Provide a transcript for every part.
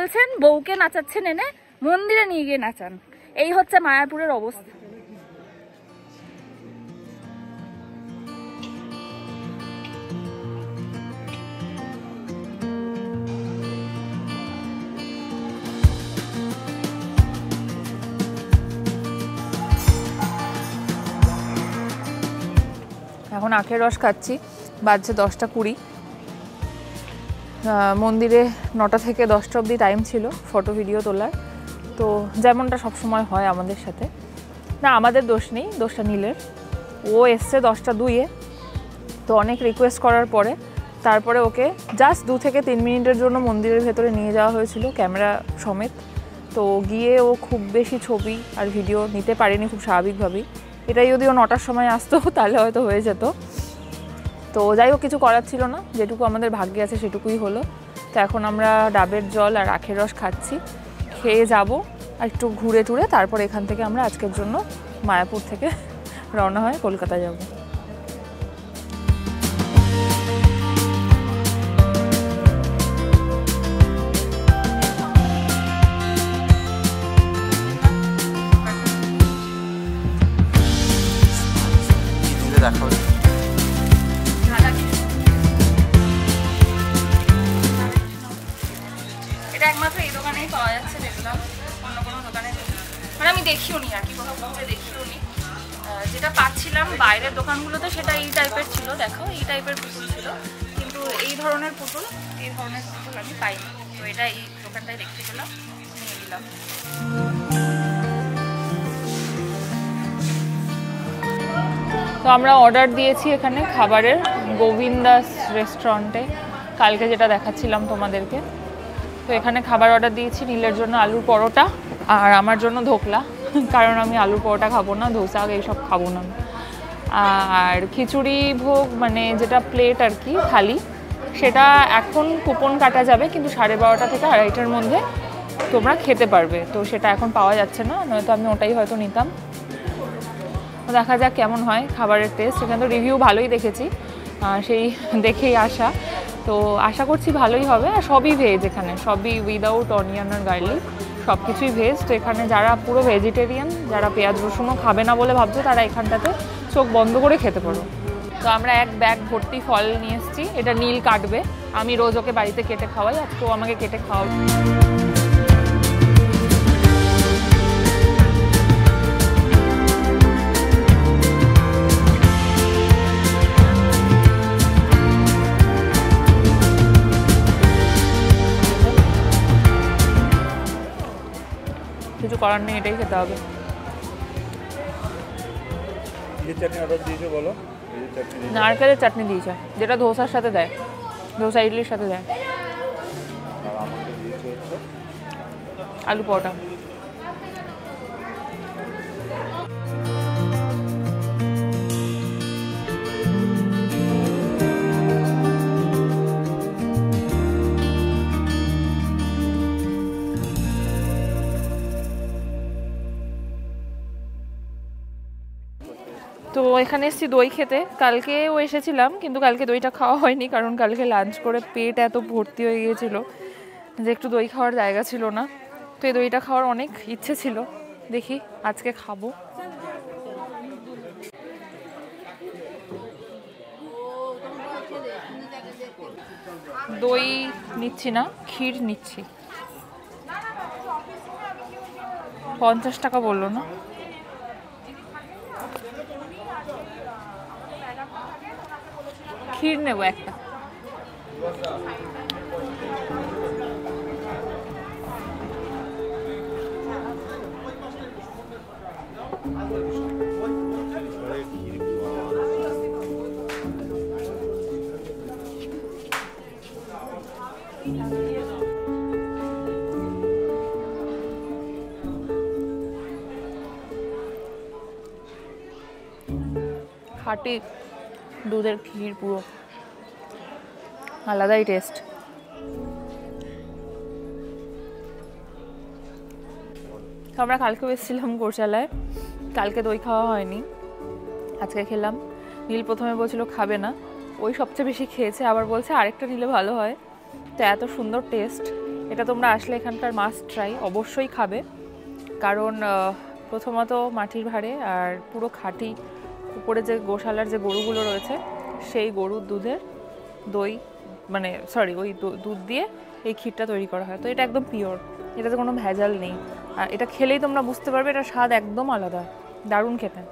বলছেন বউকে নাচাচ্ছেন এনে মন্দিরে নিয়ে গিয়ে নাচান। এই হচ্ছে মায়াপুরের অবস্থা। এখন আখের রস খাচ্ছি, বাজছে 10টা 20। মন্দিরে 9টা থেকে 10টা অবধি টাইম ছিল ফটো ভিডিও তোলার। তো যেমনটা সবসময় হয় আমাদের সাথে, না আমাদের দোষ নেই, দোষটা নীলের। ও এসছে 10টা 2-এ, তো অনেক রিকোয়েস্ট করার পরে তারপরে ওকে জাস্ট 2 থেকে 3 মিনিটের জন্য মন্দিরের ভেতরে নিয়ে যাওয়া হয়েছিল ক্যামেরা সমেত। তো গিয়ে ও খুব বেশি ছবি আর ভিডিও নিতে পারেনি খুব স্বাভাবিকভাবেই। এটাই যদি ও 9টার সময় আসতো তাহলে হয়তো হয়ে যেত। তো যাই হোক, কিছু করার ছিল না, যেটুকু আমাদের ভাগ্যে আছে সেটুকুই হলো। তো এখন আমরা ডাবের জল আর আখের রস খাচ্ছি, খেয়ে যাব আর একটু ঘুরে টুরে তারপর এখান থেকে আমরা আজকের জন্য মায়াপুর থেকে রওনা হয়ে কলকাতা যাব। এটা একমাত্র এই দোকানেই পাওয়া যাচ্ছে দেখলাম, অন্য কোনো দোকানে মানে আমি দেখিও নি আর কি, কোথাও ঘুরে দেখিও নি। যেটা পাচ্ছিলাম বাইরের দোকানগুলোতে সেটা এই টাইপের ছিল, দেখো এই টাইপের পুতুল ছিল, কিন্তু এই ধরনের পুতুল আমি পাইনি। তো এটা এই দোকানটায় দেখতে গেলাম, নিয়ে দিলাম। তো আমরা অর্ডার দিয়েছি এখানে খাবারের, গোবিন্দাস রেস্টুরেন্টে, কালকে যেটা দেখাচ্ছিলাম তোমাদেরকে। তো এখানে খাবার অর্ডার দিয়েছি, নীলের জন্য আলুর পরোটা আর আমার জন্য ধোকলা, কারণ আমি আলুর পরোটা খাবো না, ধোসা এইসব খাবো না। আর খিচুড়ি ভোগ মানে যেটা প্লেট আর কি থালি, সেটা এখন কুপন কাটা যাবে, কিন্তু 12:30 থেকে 2:30-এর মধ্যে তোমরা খেতে পারবে। তো সেটা এখন পাওয়া যাচ্ছে না, নয়তো আমি ওটাই হয়তো নিতাম। দেখা যাক কেমন হয় খাবারের টেস্ট। এখানে তো রিভিউ ভালোই দেখেছি, সেই দেখেই আসা। তো আশা করছি ভালোই হবে। আর সবই ভেজ, এখানে সবই উইদাউট অনিয়ন আর গার্লিক, সব কিছুই ভেজ। তো এখানে যারা পুরো ভেজিটেরিয়ান, যারা পেঁয়াজ রসুনও খাবে না বলে ভাবছো, তারা এখানটাতে চোখ বন্ধ করে খেতে পারো। তো আমরা এক ব্যাগ ভর্তি ফল নিয়ে এসেছি, এটা নীল কাটবে, আমি রোজ ওকে বাড়িতে কেটে খাওয়াই, আজকেও আমাকে কেটে খাওয়াবো। কিছু করার নেই, এটাই খেতে হবে। নারকেলের চাটনি দিয়েছে, যেটা ধোসার সাথে দেয়, ধোসা ইডলির সাথে দেয়। আলু পরোটা। তো এখানে এসেছি দই খেতে, কালকেও এসেছিলাম কিন্তু কালকে দইটা খাওয়া হয়নি, কারণ কালকে লাঞ্চ করে পেট এত ভর্তি হয়ে গিয়েছিল যে একটু দই খাওয়ার জায়গা ছিল না। তো এই দইটা খাওয়ার অনেক ইচ্ছে ছিল, দেখি আজকে খাবো। দই নিচ্ছি না, ক্ষীর নিচ্ছি। 50 টাকা বললো না? ক্ষীর নেবো একটা। খাঁটি দুধের ক্ষীর, পুরো আলাদাই টেস্ট। আমরা কালকেও এসেছিলাম গোশালায়, কালকে দই খাওয়া হয়নি, আজকে খেলাম। নীল প্রথমে বলছিল খাবে না, ওই সবচেয়ে বেশি খেয়েছে, আবার বলছে আরেকটা নিলে ভালো হয়। তো এত সুন্দর টেস্ট, এটা তোমরা আসলে এখানকার মাস্ট ট্রাই, অবশ্যই খাবে। কারণ প্রথমত মাটির ভাঁড়ে আর পুরো খাঁটি, উপরে যে গোশালার যে গরুগুলো রয়েছে সেই গরুর দুধের দই, মানে ওই দুধ দিয়ে এই ক্ষীরটা তৈরি করা হয়। তো এটা একদম পিওর, এটাতে কোনো ভেজাল নেই। আর এটা খেলেই তোমরা বুঝতে পারবে এটা স্বাদ একদম আলাদা, দারুণ খেতে।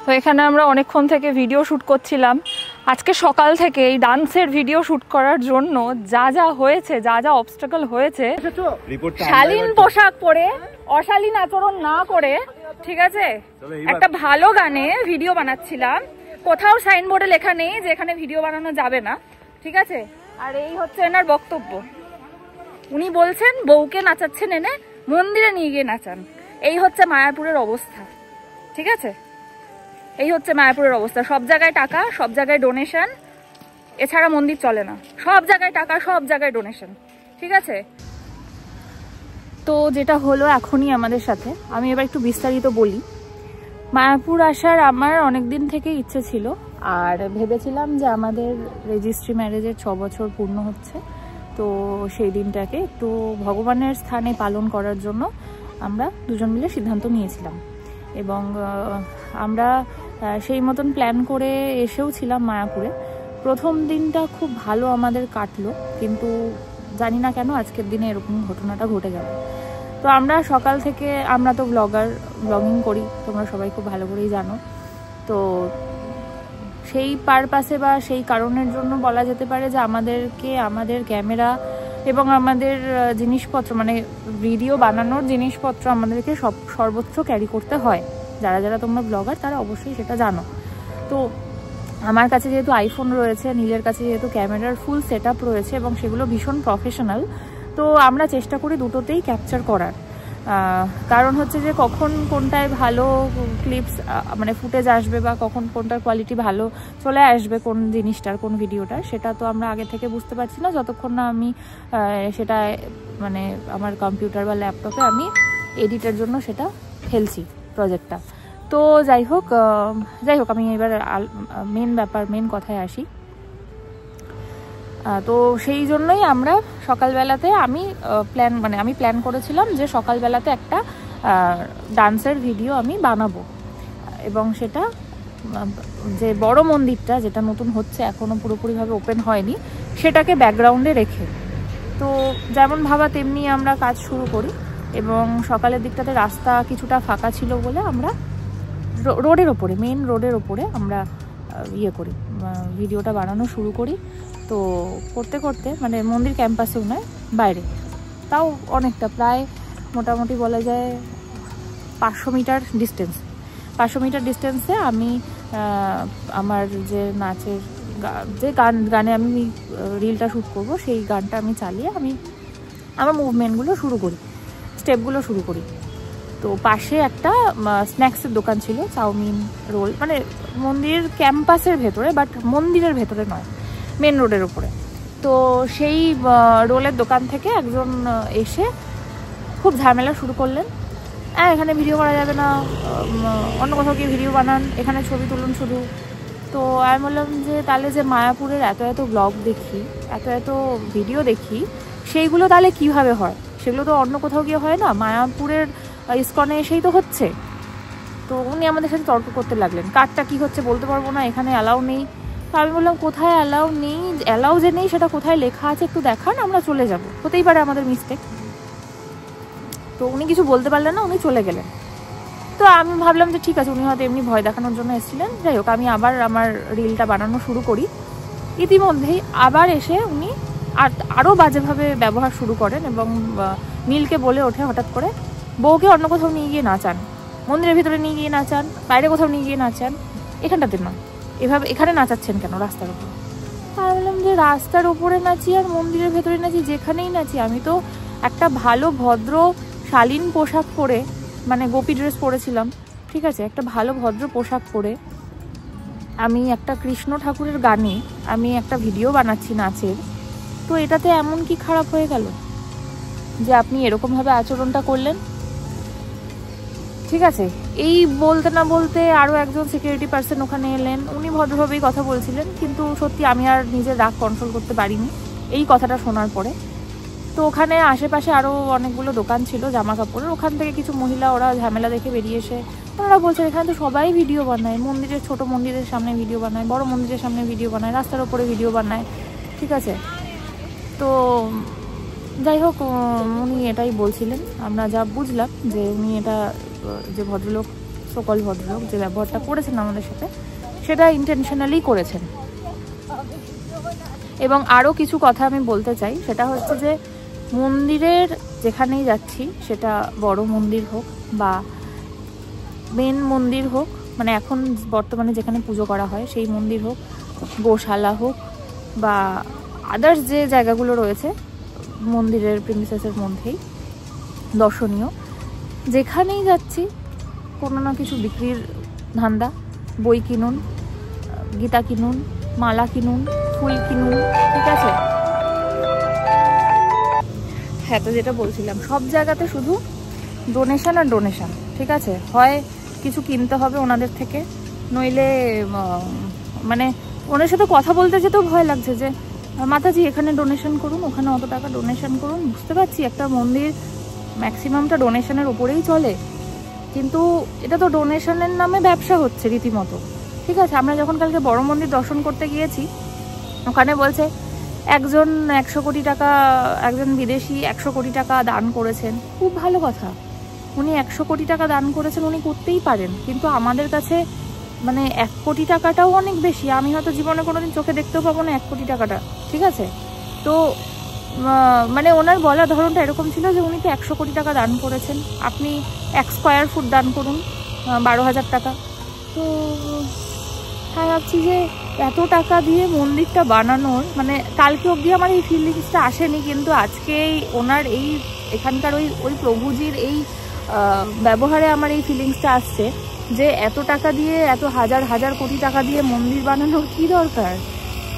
তো এখানে আমরা অনেকক্ষণ থেকে ভিডিও শ্যুট করছিলাম। আজকে সকাল থেকে এই ডান্সের ভিডিও শ্যুট করার জন্য যা যা হয়েছে, যা যা অবস্টাকল হয়েছে, শালীন পোশাক পরে অশালীন আচরণ না করে, ঠিক আছে, একটা ভালো গানে ভিডিও বানাচ্ছিলাম। কোথাও সাইনবোর্ডে লেখা নেই যে এখানে ভিডিও বানানো যাবে না, ঠিক আছে। আর এই হচ্ছে এনার বক্তব্য। উনি বলছেন বউকে নাচাচ্ছেন, এনে মন্দিরে নিয়ে গিয়ে নাচান। এই হচ্ছে মায়াপুরের অবস্থা, ঠিক আছে। এই হচ্ছে মায়াপুরের অবস্থা। সব জায়গায় টাকা, সব জায়গায় ডোনেশন, এছাড়া মন্দির চলে না। সব জায়গায় টাকা, সব জায়গায় ডোনেশন, ঠিক আছে। তো যেটা হলো এখনই আমাদের সাথে, আমি এবার একটু বিস্তারিত বলি। মায়াপুর আসার আমার অনেক দিন থেকে ইচ্ছে ছিল, আর ভেবেছিলাম যে আমাদের রেজিস্ট্রি ম্যারেজের 6 বছর পূর্ণ হচ্ছে, তো সেই দিনটাকে একটু ভগবানের স্থানে পালন করার জন্য আমরা দুজন মিলে সিদ্ধান্ত নিয়েছিলাম। এবং আমরা সেই মতন প্ল্যান করে এসেও ছিলাম মায়াপুরে। প্রথম দিনটা খুব ভালো আমাদের কাটলো, কিন্তু জানি না কেন আজকের দিনে এরকম ঘটনাটা ঘটে গেল। তো আমরা সকাল থেকে, আমরা তো ব্লগিং করি, তোমরা সবাই খুব ভালো করেই জানো। তো সেই পারপাসে বা সেই কারণের জন্য বলা যেতে পারে যে আমাদেরকে আমাদের ক্যামেরা এবং আমাদের জিনিসপত্র, মানে ভিডিও বানানোর জিনিসপত্র আমাদেরকে সর্বোচ্চ ক্যারি করতে হয়। যারা যারা তোমরা ব্লগার তারা অবশ্যই সেটা জানো। তো আমার কাছে যেহেতু আইফোন রয়েছে, নীলের কাছে যেহেতু ক্যামেরার ফুল সেট আপ রয়েছে এবং সেগুলো ভীষণ প্রফেশনাল, তো আমরা চেষ্টা করি দুটোতেই ক্যাপচার করার। কারণ হচ্ছে যে কখন কোনটায় ভালো ক্লিপস, মানে ফুটেজ আসবে, বা কখন কোনটার কোয়ালিটি ভালো চলে আসবে, কোন জিনিসটার, কোন ভিডিওটার, সেটা তো আমরা আগে থেকে বুঝতে পারছি না যতক্ষণ না আমি সেটা, মানে আমার কম্পিউটার বা ল্যাপটপে আমি এডিটের জন্য সেটা ফেলছি প্রজেক্টটা। তো যাই হোক আমি এবার মেন কথায় আসি। তো সেই জন্যই আমরা সকালবেলাতে আমি প্ল্যান করেছিলাম যে সকালবেলাতে একটা ডান্সের ভিডিও আমি বানাবো, এবং সেটা যে বড় মন্দিরটা যেটা নতুন হচ্ছে, এখনও পুরোপুরিভাবে ওপেন হয়নি, সেটাকে ব্যাকগ্রাউন্ডে রেখে। তো যেমন ভাবা তেমনি আমরা কাজ শুরু করি। এবং সকালের দিকটাতে রাস্তা কিছুটা ফাঁকা ছিল বলে আমরা মেন রোডের ওপরে আমরা ভিডিওটা বানানো শুরু করি। তো করতে করতে, মানে মন্দির ক্যাম্পাসেও নয়, বাইরে, তাও অনেকটা, প্রায় মোটামুটি বলা যায় 500 মিটার ডিস্টেন্সে আমি আমার যে নাচের যে গানে আমি রিলটা শ্যুট করব, সেই গানটা আমি চালিয়ে আমি আমার মুভমেন্টগুলো শুরু করি, স্টেপগুলো শুরু করি। তো পাশে একটা স্ন্যাক্সের দোকান ছিল, চাউমিন, রোল, মানে মন্দির ক্যাম্পাসের ভেতরে, বাট মন্দিরের ভেতরে নয়, মেন রোডের উপরে। তো সেই রোলের দোকান থেকে একজন এসে খুব ঝামেলা শুরু করলেন, এখানে ভিডিও করা যাবে না, অন্য কোথাও গিয়ে ভিডিও বানান, এখানে ছবি তুলুন শুধু। তো আমি বললাম যে তাহলে যে মায়াপুরের এত ব্লগ দেখি, এত ভিডিও দেখি, সেইগুলো তাহলে কিভাবে হয়? সেগুলো তো অন্য কোথাও গিয়ে হয় না, মায়াপুরের ইসকনে এসেই তো হচ্ছে। তো উনি আমাদের সাথে তর্ক করতে লাগলেন, কারটা কি হচ্ছে বলতে পারবো না, এখানে অ্যালাউ নেই। তো আমি বললাম কোথায় অ্যালাউ নেই, অ্যালাউ যে নেই সেটা কোথায় লেখা আছে একটু দেখান, আমরা চলে যাব, হতেই পারে আমাদের মিস্টেক। তো উনি কিছু বলতে পারলেন না, উনি চলে গেলেন। তো আমি ভাবলাম যে ঠিক আছে, উনি হয়তো এমনি ভয় দেখানোর জন্য এসেছিলেন। যাই হোক, আমি আবার আমার রিলটা বানানো শুরু করি। ইতিমধ্যেই আবার এসে উনি আরও বাজেভাবে ব্যবহার শুরু করেন এবং নীলকে বলে ওঠে হঠাৎ করে, বউকে অন্য কোথাও নিয়ে গিয়ে নাচান, মন্দিরের ভিতরে নিয়ে গিয়ে নাচান, বাইরে কোথাও নিয়ে গিয়ে নাচান, এখানটাতে নয়, এভাবে এখানে নাচাচ্ছেন কেন রাস্তার উপর? আর বললাম যে রাস্তার ওপরে নাচি আর মন্দিরের ভেতরে নাচি, যেখানেই নাচি। আমি তো একটা ভালো ভদ্র শালীন পোশাক পরে, মানে গোপী ড্রেস পরেছিলাম, ঠিক আছে, একটা ভালো ভদ্র পোশাক পরে আমি একটা কৃষ্ণ ঠাকুরের গানে আমি একটা ভিডিও বানাচ্ছি নাচের। তো এটাতে এমন কি খারাপ হয়ে গেল যে আপনি এরকমভাবে আচরণটা করলেন? ঠিক আছে, এই বলতে না বলতে আরও একজন সিকিউরিটি পার্সন ওখানে এলেন, উনি ভদ্রভাবেই কথা বলছিলেন, কিন্তু সত্যি আমি আর নিজের রাগ কন্ট্রোল করতে পারিনি এই কথাটা শোনার পরে। তো ওখানে আশেপাশে আরও অনেকগুলো দোকান ছিল জামা কাপড়ের, ওখান থেকে কিছু মহিলা ওরা ঝামেলা দেখে বেরিয়ে এসে ওনারা বলছে এখানে তো সবাই ভিডিও বানায়, মন্দিরের ছোট মন্দিরের সামনে ভিডিও বানায়, বড় মন্দিরের সামনে ভিডিও বানায়, রাস্তার ওপরে ভিডিও বানায়, ঠিক আছে। তো যাই হোক, উনি এটাই বলছিলেন, আমরা যা বুঝলাম যে উনি এটা, যে ভদ্রলোক, সকল ভদ্রলোক যে ব্যবহারটা করেছেন আমাদের সাথে, সেটা ইন্টেনশনালি করেছেন। এবং আরও কিছু কথা আমি বলতে চাই, সেটা হচ্ছে যে মন্দিরের যেখানেই যাচ্ছি, সেটা বড় মন্দির হোক বা মেন মন্দির হোক, মানে এখন বর্তমানে যেখানে পুজো করা হয় সেই মন্দির হোক, গোশালা হোক বা আদার্স যে জায়গাগুলো রয়েছে মন্দিরের প্রিমিসেসের মধ্যেই দর্শনীয়, যেখানেই যাচ্ছি কোনো না কিছু বিক্রির ধান্দা। বই কিনুন, গীতা কিনুন, মালা কিনুন, ফুল কিনুন, ঠিক আছে। হ্যাঁ, তো যেটা বলছিলাম, সব জায়গাতে শুধু ডোনেশন আর ডোনেশন, ঠিক আছে। হয় কিছু কিনতে হবে ওনাদের থেকে, নইলে মানে ওনার সাথে কথা বলতে যেতেও ভয় লাগছে যে মাতাজি এখানে ডোনেশন করুন, ওখানে অত টাকা ডোনেশন করুন। বুঝতে পারছি একটা মন্দির ম্যাক্সিমামটা ডোনেশনের ওপরেই চলে, কিন্তু এটা তো ডোনেশনের নামে ব্যবসা হচ্ছে রীতিমতো, ঠিক আছে। আমরা যখন কালকে বড় মন্দির দর্শন করতে গিয়েছি, ওখানে বলছে একজন 100 কোটি টাকা, একজন বিদেশি 100 কোটি টাকা দান করেছেন। খুব ভালো কথা, উনি 100 কোটি টাকা দান করেছেন, উনি করতেই পারেন, কিন্তু আমাদের কাছে মানে 1 কোটি টাকাটাও অনেক বেশি। আমি হয়তো জীবনে কোনোদিন চোখে দেখতেও পাবো না 1 কোটি টাকাটা, ঠিক আছে। তো মানে ওনার বলার ধরনটা এরকম ছিল যে উনি তো 100 কোটি টাকা দান করেছেন, আপনি 1 স্কোয়ার ফুট দান করুন 12,000 টাকা। তো হ্যাঁ, ভাবছি যে এত টাকা দিয়ে মন্দিরটা বানানোর, মানে কালকে অবধি আমার এই ফিলিংসটা আসেনি, কিন্তু আজকেই ওনার এই এখানকার ওই প্রভুজির এই ব্যবহারে আমার এই ফিলিংসটা আসছে যে এত টাকা দিয়ে, এত হাজার হাজার কোটি টাকা দিয়ে মন্দির বানানোর কি দরকার?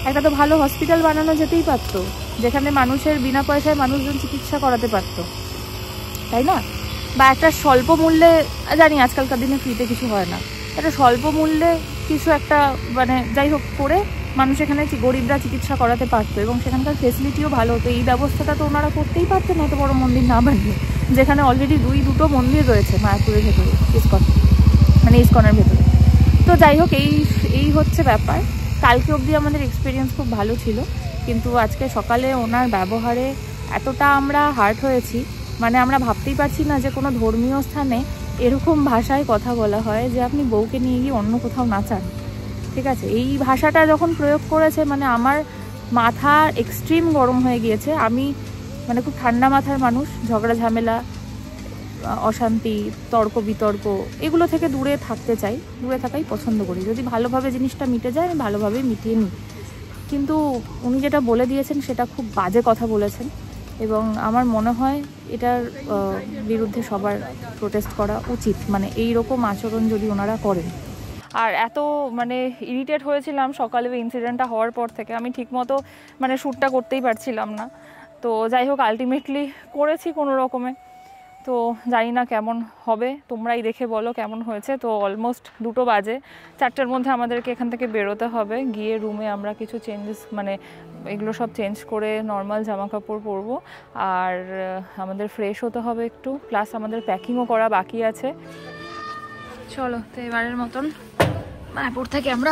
একটা তো ভালো হসপিটাল বানানো যেতেই পারতো, যেখানে মানুষের বিনা পয়সায় মানুষজন চিকিৎসা করাতে পারতো, তাই না? বা একটা স্বল্প মূল্যে, জানি আজকালকার দিনে ফ্রিতে কিছু হয় না, একটা স্বল্প মূল্যে কিছু একটা মানে যাই হোক করে মানুষ এখানে গরিবরা চিকিৎসা করাতে পারতো এবং সেখানকার ফেসিলিটিও ভালো হতো। এই ব্যবস্থাটা তো ওনারা করতেই পারতেন এত বড় মন্দির না বানিয়ে, যেখানে অলরেডি দুটো মন্দির রয়েছে মায়াপুরের ভেতরে, ইসকন মানে ইসকনের ভেতরে। তো যাই হোক, এই হচ্ছে ব্যাপার। কালকে অবধি আমাদের এক্সপিরিয়েন্স খুব ভালো ছিল, কিন্তু আজকে সকালে ওনার ব্যবহারে এতটা আমরা হার্ট হয়েছি, মানে আমরা ভাবতেই পারছি না যে কোনো ধর্মীয় স্থানে এরকম ভাষায় কথা বলা হয় যে আপনি বউকে নিয়ে গিয়ে অন্য কোথাও নাচান, ঠিক আছে। এই ভাষাটা যখন প্রয়োগ করেছে, মানে আমার মাথা এক্সট্রিম গরম হয়ে গিয়েছে। আমি মানে খুব ঠান্ডা মাথার মানুষ, ঝগড়া ঝামেলা, অশান্তি, তর্ক বিতর্ক এগুলো থেকে দূরে থাকতে চাই, দূরে থাকাই পছন্দ করি। যদি ভালোভাবে জিনিসটা মিটে যায় আমি ভালোভাবেই মিটিয়ে নিই, কিন্তু উনি যেটা বলে দিয়েছেন সেটা খুব বাজে কথা বলেছেন এবং আমার মনে হয় এটার বিরুদ্ধে সবার প্রোটেস্ট করা উচিত, মানে এই রকম আচরণ যদি ওনারা করেন। আর এত মানে ইরিটেট হয়েছিলাম সকালে ইনসিডেন্টটা হওয়ার পর থেকে, আমি ঠিকমতো মানে শ্যুটটা করতেই পারছিলাম না। তো যাই হোক, আলটিমেটলি করেছি কোনো রকমে। তো জানি না কেমন হবে, তোমরাই দেখে বলো কেমন হয়েছে। তো অলমোস্ট 2টো বাজে, 4টার মধ্যে আমাদেরকে এখান থেকে বেরোতে হবে, গিয়ে রুমে আমরা কিছু চেঞ্জেস মানে এগুলো সব চেঞ্জ করে নর্মাল জামা কাপড় পরবো, আর আমাদের ফ্রেশ হতে হবে একটু, প্লাস আমাদের প্যাকিংও করা বাকি আছে। চলো, তো এবারের মতন মায়াপুর থেকে আমরা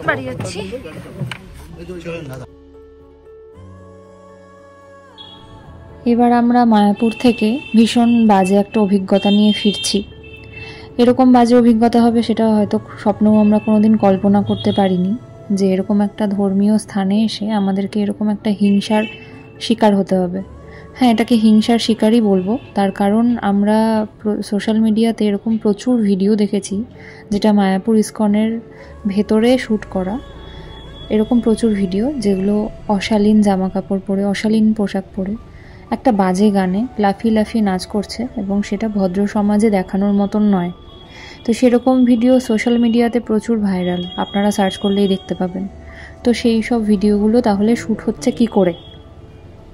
বাড়ি যাচ্ছি। এবার আমরা মায়াপুর থেকে ভীষণ বাজে একটা অভিজ্ঞতা নিয়ে ফিরছি। এরকম বাজে অভিজ্ঞতা হবে সেটা হয়তো স্বপ্নেও আমরা কোনোদিন কল্পনা করতে পারিনি, যে এরকম একটা ধর্মীয় স্থানে এসে আমাদেরকে এরকম একটা হিংসার শিকার হতে হবে। হ্যাঁ, এটাকে হিংসার শিকারই বলবো, তার কারণ আমরা সোশ্যাল মিডিয়াতে এরকম প্রচুর ভিডিও দেখেছি যেটা মায়াপুর ইসকনের ভেতরে শ্যুট করা, এরকম প্রচুর ভিডিও যেগুলো অশালীন জামা কাপড় পরে, অশালীন পোশাক পরে একটা বাজে গানে লাফিয়ে লাফিয়ে নাচ করছে, এবং সেটা ভদ্র সমাজে দেখানোর মতন নয়। তো সেরকম ভিডিও সোশ্যাল মিডিয়াতে প্রচুর ভাইরাল, আপনারা সার্চ করলেই দেখতে পাবেন। তো সেই সব ভিডিওগুলো তাহলে শ্যুট হচ্ছে কি করে?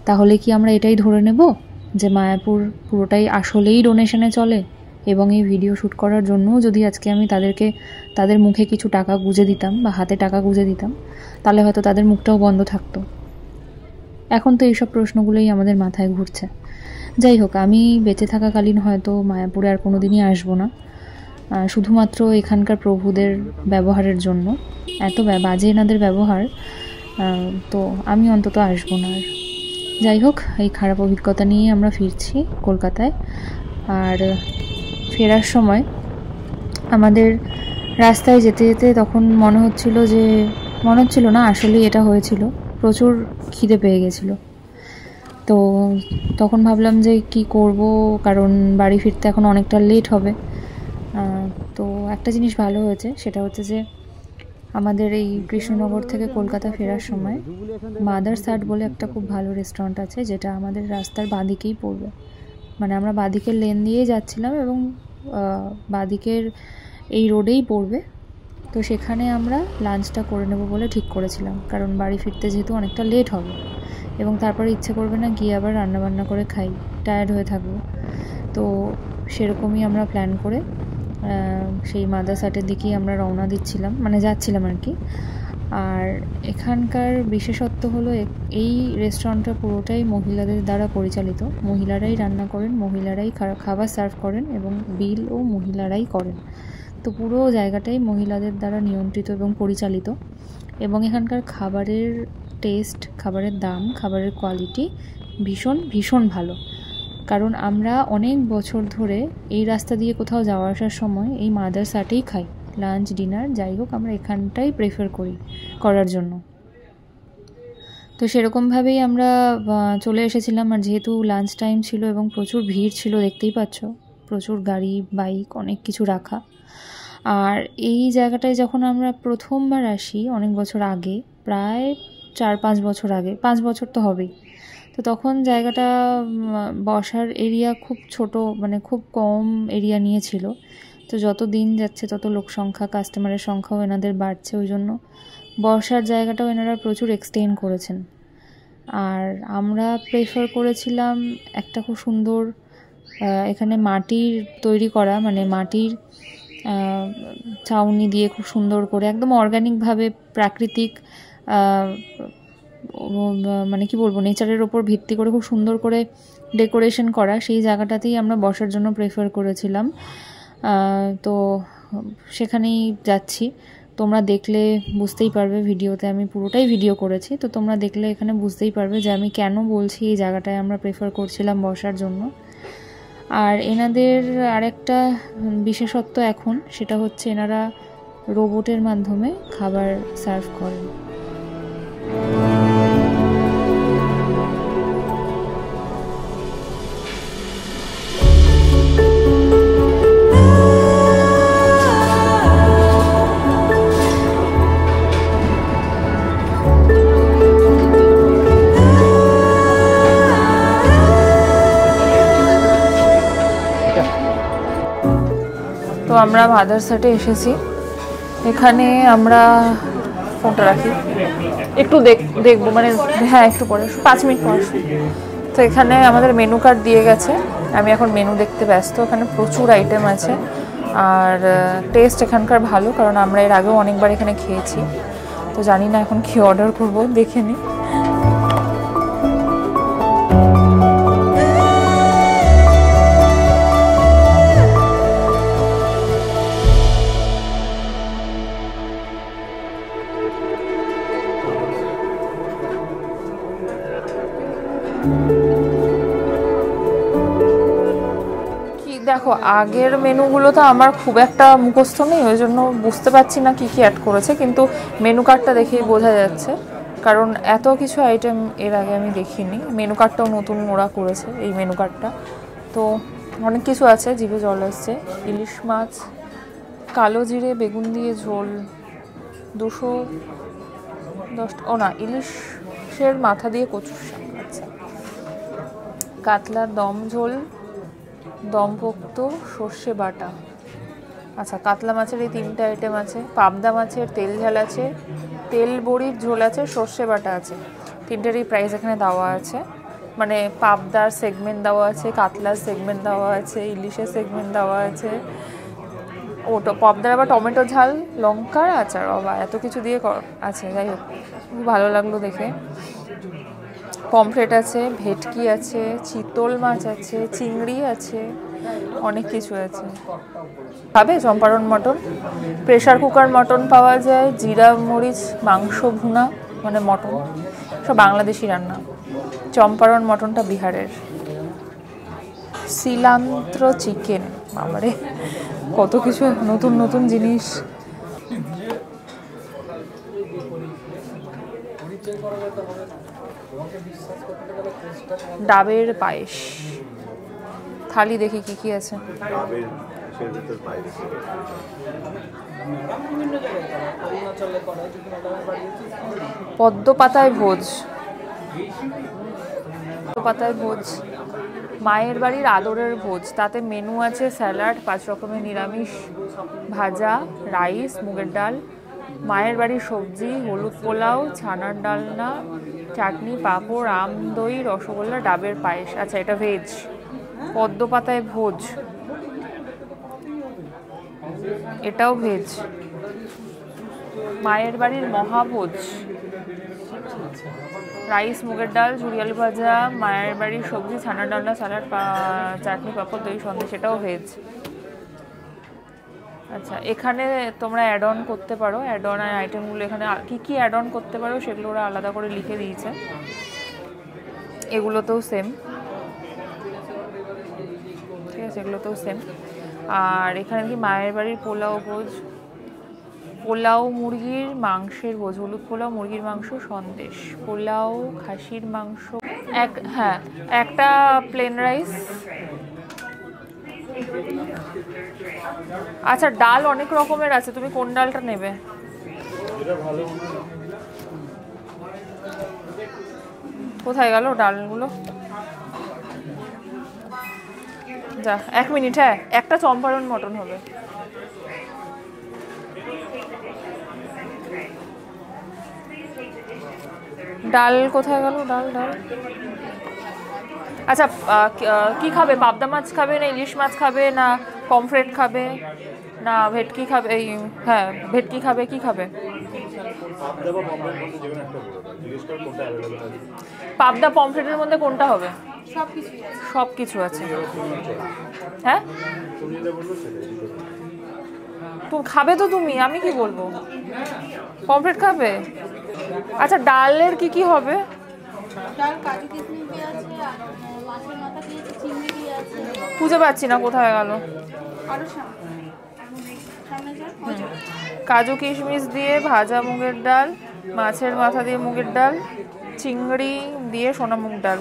তাহলে কি আমরা এটাই ধরে নেব যে মায়াপুর পুরোটাই আসলেই ডোনেশনে চলে? এবং এই ভিডিও শ্যুট করার জন্যও যদি আজকে আমি তাদের মুখে কিছু টাকা গুঁজে দিতাম বা হাতে টাকা গুঁজে দিতাম, তাহলে হয়তো তাদের মুখটাও বন্ধ থাকতো। এখন তো এইসব প্রশ্নগুলোই আমাদের মাথায় ঘুরছে। যাই হোক, আমি বেঁচে থাকাকালীন হয়তো মায়াপুরে আর কোনো দিনই আসবো না, শুধুমাত্র এখানকার প্রভুদের ব্যবহারের জন্য। এত বাজে এনাদের ব্যবহার, তো আমি অন্তত আসবো না আর। যাই হোক, এই খারাপ অভিজ্ঞতা নিয়ে আমরা ফিরছি কলকাতায়। আর ফেরার সময় আমাদের রাস্তায় যেতে যেতে তখন মনে হচ্ছিল না, আসলেই এটা হয়েছিল, প্রচুর খিদে পেয়ে গেছিলো। তো তখন ভাবলাম যে কি করব, কারণ বাড়ি ফিরতে এখন অনেকটা লেট হবে। তো একটা জিনিস ভালো হয়েছে, সেটা হচ্ছে যে আমাদের এই কৃষ্ণনগর থেকে কলকাতা ফেরার সময় মাদার্স হাট বলে একটা খুব ভালো রেস্টুরেন্ট আছে, যেটা আমাদের রাস্তার বাঁদিকেই পড়বে। মানে আমরা বাঁদিকের লেন দিয়েই যাচ্ছিলাম এবং বাঁদিকের এই রোডেই পড়বে। তো সেখানে আমরা লাঞ্চটা করে নেব বলে ঠিক করেছিলাম, কারণ বাড়ি ফিরতে যেহেতু অনেকটা লেট হবে এবং তারপরে ইচ্ছে করবে না গিয়ে আবার রান্নাবান্না করে খাই, টায়ার্ড হয়ে থাকবো। তো সেরকমই আমরা প্ল্যান করে সেই মাদার্স হাটের দিকেই আমরা রওনা দিচ্ছিলাম, মানে যাচ্ছিলাম আর কি। আর এখানকার বিশেষত্ব হলো এই রেস্টুরেন্টটা পুরোটাই মহিলাদের দ্বারা পরিচালিত। মহিলারাই রান্না করেন, মহিলারাই খাবার সার্ভ করেন এবং বিলও মহিলারাই করেন। তো পুরো জায়গাটাই মহিলাদের দ্বারা নিয়ন্ত্রিত এবং পরিচালিত। এবং এখানকার খাবারের টেস্ট, খাবারের দাম, খাবারের কোয়ালিটি ভীষণ ভীষণ ভালো। কারণ আমরা অনেক বছর ধরে এই রাস্তা দিয়ে কোথাও যাওয়া আসার সময় এই মাদার্স হাটেই খাই, লাঞ্চ ডিনার যাই হোক আমরা এখানটাই প্রেফার করার জন্য। তো সেরকমভাবেই আমরা চলে এসেছিলাম। আর যেহেতু লাঞ্চ টাইম ছিল এবং প্রচুর ভিড় ছিল, দেখতেই পাচ্ছ, প্রচুর গাড়ি বাইক অনেক কিছু রাখা। আর এই জায়গাটায় যখন আমরা প্রথমবার আসি অনেক বছর আগে, প্রায় 4-5 বছর আগে, 5 বছর তো হবেই, তো তখন জায়গাটা বসার এরিয়া খুব ছোট, মানে খুব কম এরিয়া নিয়েছিল। তো যত দিন যাচ্ছে তত লোক সংখ্যা, কাস্টমারের সংখ্যাও এনাদের বাড়ছে, ওই জন্য বসার জায়গাটাও এনারা প্রচুর এক্সটেন্ড করেছেন। আর আমরা প্রেফার করেছিলাম একটা খুব সুন্দর এখানে মাটির তৈরি করা, মানে মাটির ছাউনি দিয়ে খুব সুন্দর করে একদম অর্গানিকভাবে প্রাকৃতিক, মানে কি বলবো, নেচারের ওপর ভিত্তি করে খুব সুন্দর করে ডেকোরেশন করা সেই জায়গাটাতেই আমরা বসার জন্য প্রেফার করেছিলাম। তো সেখানেই যাচ্ছি। তোমরা দেখলে বুঝতেই পারবে, ভিডিওতে আমি পুরোটাই ভিডিও করেছি, তো তোমরা দেখলে এখানে বুঝতেই পারবে যে আমি কেন বলছি এই জায়গাটায় আমরা প্রেফার করছিলাম বসার জন্য। আর এনাদের আরেকটা বিশেষত্ব এখন, সেটা হচ্ছে এনারা রোবটের মাধ্যমে খাবার সার্ভ করেন। তো আমরা মাদার্স হাটে এসেছি। এখানে আমরা ফোনটা রাখি, একটু দেখবো, মানে হ্যাঁ একটু পরে, 5 মিনিট পর। তো এখানে আমাদের মেনু কার্ড দিয়ে গেছে, আমি এখন মেনু দেখতে ব্যস্ত। এখানে প্রচুর আইটেম আছে আর টেস্ট এখানকার ভালো, কারণ আমরা এর আগেও অনেকবার এখানে খেয়েছি। তো জানি না এখন কি অর্ডার করব, দেখে নিই। দেখো, আগের মেনুগুলো তো আমার খুব একটা মুখস্থ নেই, ওই জন্য বুঝতে পারছি না কি কি অ্যাড করেছে, কিন্তু মেনু কার্ডটা দেখেই বোঝা যাচ্ছে, কারণ এত কিছু আইটেম এর আগে আমি দেখিনি। মেনু কার্ডটাও নতুন ওরা করেছে, এই মেনু কার্ডটা। তো অনেক কিছু আছে, জিভে জল আসছে। ইলিশ মাছ, কালো জিরে বেগুন দিয়ে ঝোল, 200 ও না, ইলিশের মাথা দিয়ে কচুর শাক। আচ্ছা, কাতলার দম ঝোল, দম পোক্ত, সর্ষে বাটা। আচ্ছা, কাতলা মাছের এই 3টে আইটেম আছে। পাবদা মাছের তেল ঝাল আছে, তেল বড়ির ঝোল আছে, সর্ষে বাটা আছে। 3টেরই প্রাইস এখানে দেওয়া আছে, মানে পাবদার সেগমেন্ট দেওয়া আছে, কাতলার সেগমেন্ট দেওয়া আছে, ইলিশের সেগমেন্ট দেওয়া আছে। ওটা পাবদার আবার টমেটো ঝাল, লঙ্কার আচার, বাবা এত কিছু দিয়ে আছে। যাই হোক, খুব ভালো লাগলো দেখে। পমফ্রেট আছে, ভেটকি আছে, চিতল মাছ আছে, চিংড়ি আছে, অনেক কিছু আছে। খাবে Champaran mutton? Pressure cooker mutton পাওয়া যায়, জিরা মরিচ মাংস ভুনা, মানে মটন সব বাংলাদেশি রান্না। চম্পারণ মটনটা বিহারের। সিলান্ত্র চিকেন, বাবারে কত কিছু নতুন নতুন জিনিস। ডাবের পায়েস। থালি দেখি কি কি আছে। পদ্ম পাতায় ভোজ, পাতায় ভোজ, মায়ের বাড়ির আদরের ভোজ। তাতে মেনু আছে স্যালাড, 5 রকমের নিরামিষ, ভাজা, রাইস, মুগের ডাল, মায়ের বাড়ির সবজি, হলুদ পোলাও, ছানার ডালনা, চাটনি, পাঁপড়, আম, দই, রসগোল্লা, ডাবের পায়েস। আচ্ছা, এটা ভেজ। পদ্ম পাতায় ভোজ, এটাও ভেজ। মায়ের বাড়ির মহাভোজ, রাইস, মুগের ডাল, ঝুরি আলু ভাজা, মায়ের বাড়ির সবজি, ছানার ডালনা, স্যালাড, চাটনি, পাঁপড়, দই, সন্দেশ, সেটাও ভেজ। আচ্ছা, এখানে তোমরা অ্যাড অন করতে পারো। অ্যাড অন আইটেমগুলো এখানে কী কী অ্যাড অন করতে পারো সেগুলো ওরা আলাদা করে লিখে দিয়েছে। এগুলোতেও সেম, ঠিক আছে, এগুলোতেও সেম। আর এখানে কি মায়ের বাড়ির পোলাও ভোজ, পোলাও মুরগির মাংসের ভোজ, হলুদ পোলাও, মুরগির মাংস, সন্দেশ, পোলাও, খাসির মাংস, হ্যাঁ একটা প্লেন রাইস। আচ্ছা, ডাল অনেক রকমের আছে, তুমি কোন ডালটা নেবে? কোথায় গেল ডালগুলো? যা, 1 মিনিট। হ্যাঁ, একটা চম্পারণ মটন হবে। ডাল কোথায় গেল? ডাল ডাল আচ্ছা, কি খাবে? পাবদা মাছ খাবে না ইলিশ মাছ খাবে না পমফ্রেট খাবে না ভেটকি খাবে? এই হ্যাঁ, ভেটকি খাবে, কি খাবে? পাবদা পমফ্রেটের মধ্যে কোনটা হবে? সব কিছু আছে। হ্যাঁ, তুমি খাবে তো? তুমি, আমি কি বলবো? পমফ্রেট খাবে? আচ্ছা, ডালের কি কি হবে? খুঁজে পাচ্ছি না, কোথায় গেল? কাজু কিশমিশ দিয়ে ভাজা মুগের ডাল, মাছের মাথা দিয়ে মুগের ডাল, চিংড়ি দিয়ে সোনা মুগ ডাল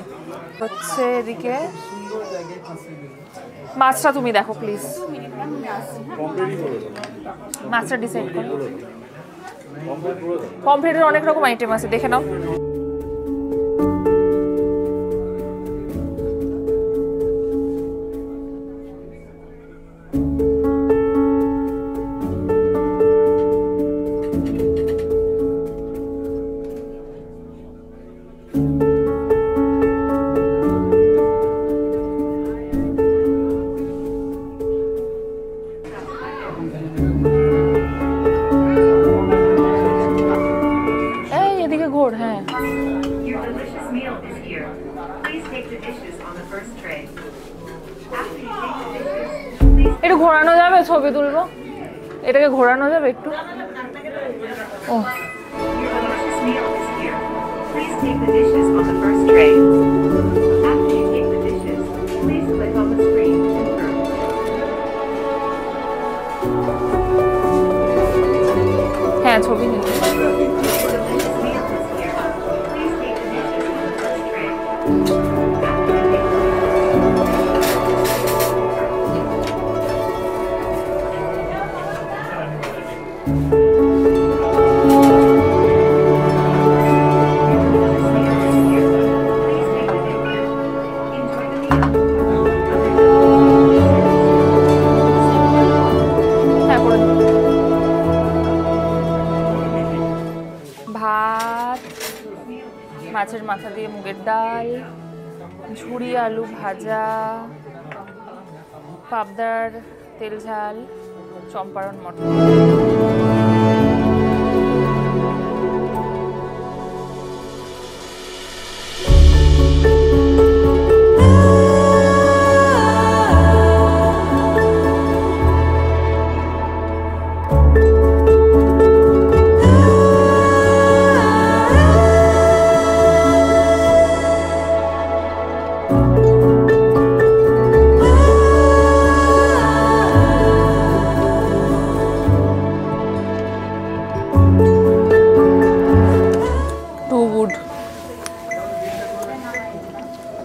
হচ্ছে। এদিকে মাছটা তুমি দেখো প্লিজ, মাছটা ডিসাইড করো। পমফ্রেটের অনেক রকম আইটেম আছে, দেখে নাও। একটু ঘোরানো যাবে? ছবি তুলবো, এটাকে ঘোরানো যাবে একটু? ও, হ্যাঁ, ছবি নিই। মাছের মাথা দিয়ে মুগের ডাল, ঝুড়ি আলু ভাজা, পাবদার তেল ঝাল, চম্পারণ মটর।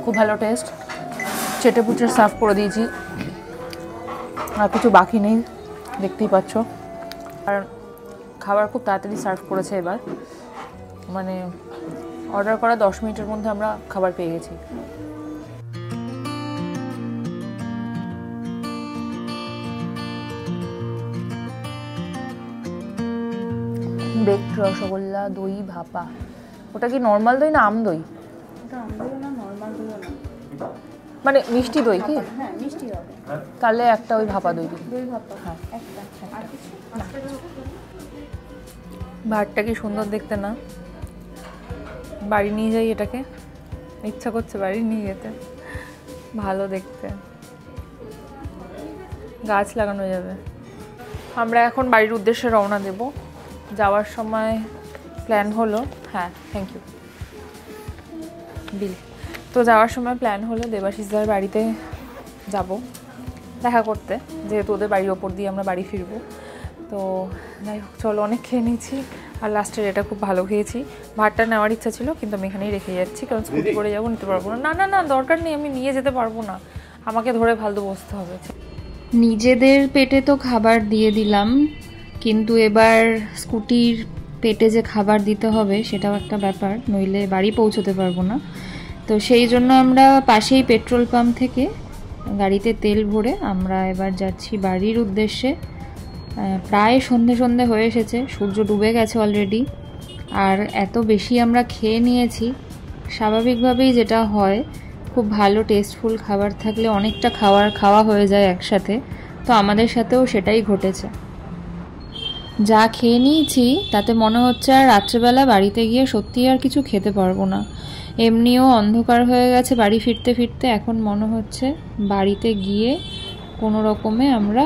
খুব ভালো টেস্ট, চেটে পুচে সার্ভ করে দিয়েছি, আর কিছু বাকি নেই, দেখতেই পাচ্ছ। আর খাবার খুব তাড়াতাড়ি সার্ভ করেছে এবার, মানে অর্ডার করা 10 মিনিটের মধ্যে আমরা খাবার পেয়ে গেছি। বেকড রসগোল্লা, দই ভাপা। ওটা কি নর্মাল দই না আম দই? মানে মিষ্টি দই কি? হ্যাঁ মিষ্টি হবে। তাহলে একটা ওই ভাপা দই দিন। দই ভাপা, হ্যাঁ। একটা। আর কিছু? ভাতটা কি সুন্দর দেখতে না? বাড়ি নিয়ে যাই এটাকে, ইচ্ছা করছে বাড়ি নিয়ে যেতে, ভালো দেখতে, গাছ লাগানো যাবে। আমরা এখন বাড়ির উদ্দেশ্যে রওনা দেব। যাওয়ার সময় প্ল্যান হলো, হ্যাঁ থ্যাংক ইউ বিল। তো যাওয়ার সময় প্ল্যান হলো দেবাশিসদার বাড়িতে যাব দেখা করতে, যেহেতু ওদের বাড়ির ওপর দিয়ে আমরা বাড়ি ফিরবো। তো যাই হোক, চলো, অনেক খেয়ে নিয়েছি, আর লাস্টের এটা খুব ভালো খেয়েছি। ভাতটা নেওয়ার ইচ্ছা ছিল, কিন্তু আমি এখানেই রেখে যাচ্ছি, কারণ স্কুটি করে যাবো, নিতে পারবো না। না না না, দরকার নেই, আমি নিয়ে যেতে পারবো না, আমাকে ধরে ফালতু বসতে হবে। নিজেদের পেটে তো খাবার দিয়ে দিলাম, কিন্তু এবার স্কুটির পেটে যে খাবার দিতে হবে সেটাও একটা ব্যাপার, নইলে বাড়ি পৌঁছতে পারবো না। তো সেই জন্য আমরা পাশেই পেট্রোল পাম্প থেকে গাড়িতে তেল ভরে আমরা এবার যাচ্ছি বাড়ির উদ্দেশ্যে। প্রায় সন্ধে হয়ে এসেছে, সূর্য ডুবে গেছে অলরেডি, আর এত বেশি আমরা খেয়ে নিয়েছি। স্বাভাবিকভাবেই যেটা হয়, খুব ভালো টেস্টফুল খাবার থাকলে অনেকটা খাওয়া হয়ে যায় একসাথে। তো আমাদের সাথেও সেটাই ঘটেছে। যা খেয়ে নিয়েছি তাতে মনে হচ্ছে আর রাত্রেবেলা বাড়িতে গিয়ে সত্যি আর কিছু খেতে পারবো না। এমনিও অন্ধকার হয়ে গেছে বাড়ি ফিরতে ফিরতে, এখন মনে হচ্ছে বাড়িতে গিয়ে কোনো রকমে আমরা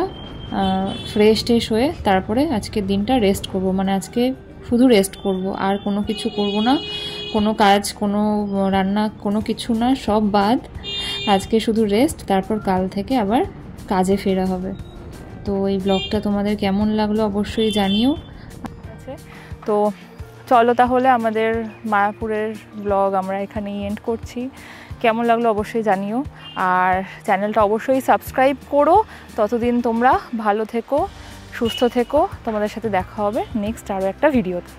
ফ্রেশ হয়ে তারপরে আজকের দিনটা রেস্ট করব। মানে আজকে শুধু রেস্ট করব, আর কোনো কিছু করব না, কোনো কাজ, কোনো রান্না, কোনো কিছু না, সব বাদ। আজকে শুধু রেস্ট, তারপর কাল থেকে আবার কাজে ফেরা হবে। তো এই ব্লগটা তোমাদের কেমন লাগলো অবশ্যই জানিও। তো চলো তাহলে, আমাদের মায়াপুরের ব্লগ আমরা এখানেই এন্ড করছি। কেমন লাগলো অবশ্যই জানিও, আর চ্যানেলটা অবশ্যই সাবস্ক্রাইব করো। ততদিন তোমরা ভালো থেকো, সুস্থ থেকো। তোমাদের সাথে দেখা হবে নেক্সট আরও একটা ভিডিওতে।